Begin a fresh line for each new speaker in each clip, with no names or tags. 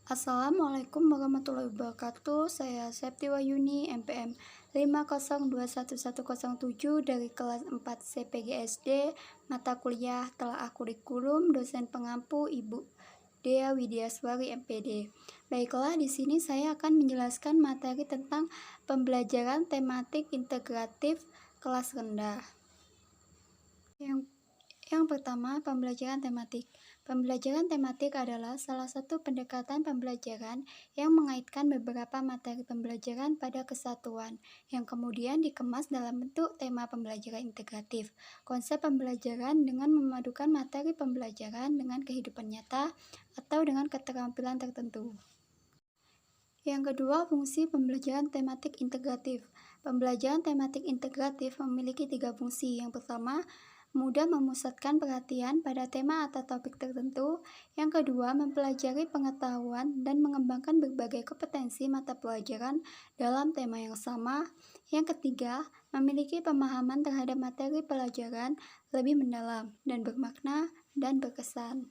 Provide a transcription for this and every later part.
Assalamualaikum warahmatullahi wabarakatuh. Saya Septi Wahyuni, MPM 5021107 dari kelas 4 CPGSD, mata kuliah Telaah Kurikulum, dosen pengampu Ibu Dea Widiaswari MPD. Baiklah, di sini saya akan menjelaskan materi tentang pembelajaran tematik integratif kelas rendah. Yang pertama, pembelajaran tematik. Pembelajaran tematik adalah salah satu pendekatan pembelajaran yang mengaitkan beberapa materi pembelajaran pada kesatuan, yang kemudian dikemas dalam bentuk tema pembelajaran integratif. Konsep pembelajaran dengan memadukan materi pembelajaran dengan kehidupan nyata atau dengan keterampilan tertentu. Yang kedua, fungsi pembelajaran tematik integratif. Pembelajaran tematik integratif memiliki 3 fungsi. Yang pertama, mudah memusatkan perhatian pada tema atau topik tertentu. Yang kedua, mempelajari pengetahuan dan mengembangkan berbagai kompetensi mata pelajaran dalam tema yang sama. Yang ketiga, memiliki pemahaman terhadap materi pelajaran lebih mendalam dan bermakna dan berkesan.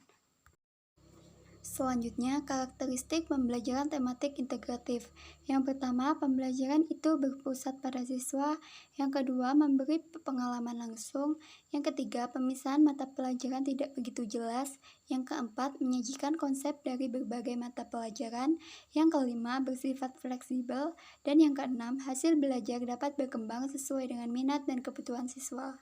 Selanjutnya, karakteristik pembelajaran tematik integratif. Yang pertama, pembelajaran itu berpusat pada siswa. Yang kedua, memberi pengalaman langsung. Yang ketiga, pemisahan mata pelajaran tidak begitu jelas. Yang keempat, menyajikan konsep dari berbagai mata pelajaran. Yang kelima, bersifat fleksibel. Dan yang keenam, hasil belajar dapat berkembang sesuai dengan minat dan kebutuhan siswa.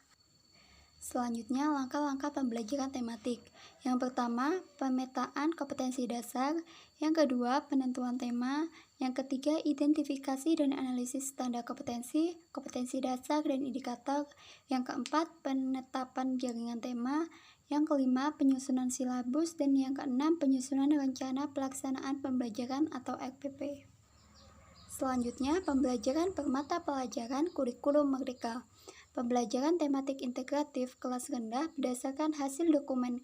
Selanjutnya, langkah-langkah pembelajaran tematik. Yang pertama, pemetaan kompetensi dasar. Yang kedua, penentuan tema. Yang ketiga, identifikasi dan analisis standar kompetensi, kompetensi dasar dan indikator. Yang keempat, penetapan jaringan tema. Yang kelima, penyusunan silabus. Dan yang keenam, penyusunan rencana pelaksanaan pembelajaran atau RPP. Selanjutnya, pembelajaran per mata pelajaran kurikulum merdeka. Pembelajaran tematik integratif kelas rendah berdasarkan hasil dokumen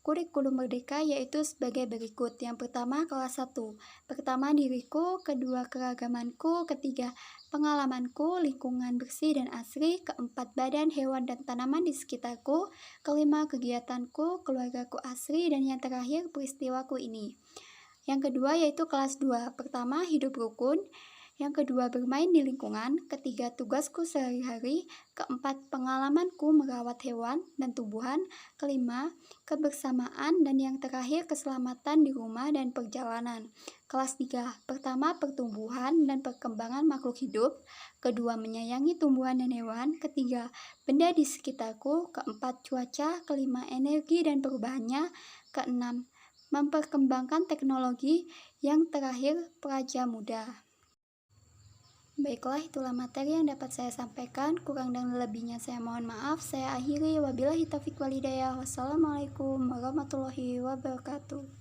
kurikulum merdeka yaitu sebagai berikut. Yang pertama, kelas 1. Pertama, diriku. Kedua, keragamanku. Ketiga, pengalamanku, lingkungan bersih dan asri. Keempat, badan, hewan, dan tanaman di sekitarku. Kelima, kegiatanku, keluargaku asri. Dan yang terakhir, peristiwaku ini. Yang kedua yaitu kelas 2. Pertama, hidup rukun. Yang kedua, bermain di lingkungan. Ketiga, tugasku sehari-hari. Keempat, pengalamanku merawat hewan dan tumbuhan. Kelima, kebersamaan. Dan yang terakhir, keselamatan di rumah dan perjalanan. Kelas 3. Pertama, pertumbuhan dan perkembangan makhluk hidup. Kedua, menyayangi tumbuhan dan hewan. Ketiga, benda di sekitarku. Keempat, cuaca. Kelima, energi dan perubahannya. Keenam, memperkembangkan teknologi. Yang terakhir, praja muda. Baiklah, itulah materi yang dapat saya sampaikan. Kurang dan lebihnya saya mohon maaf. Saya akhiri. Wabillahi taufiq walhidayah. Wassalamualaikum warahmatullahi wabarakatuh.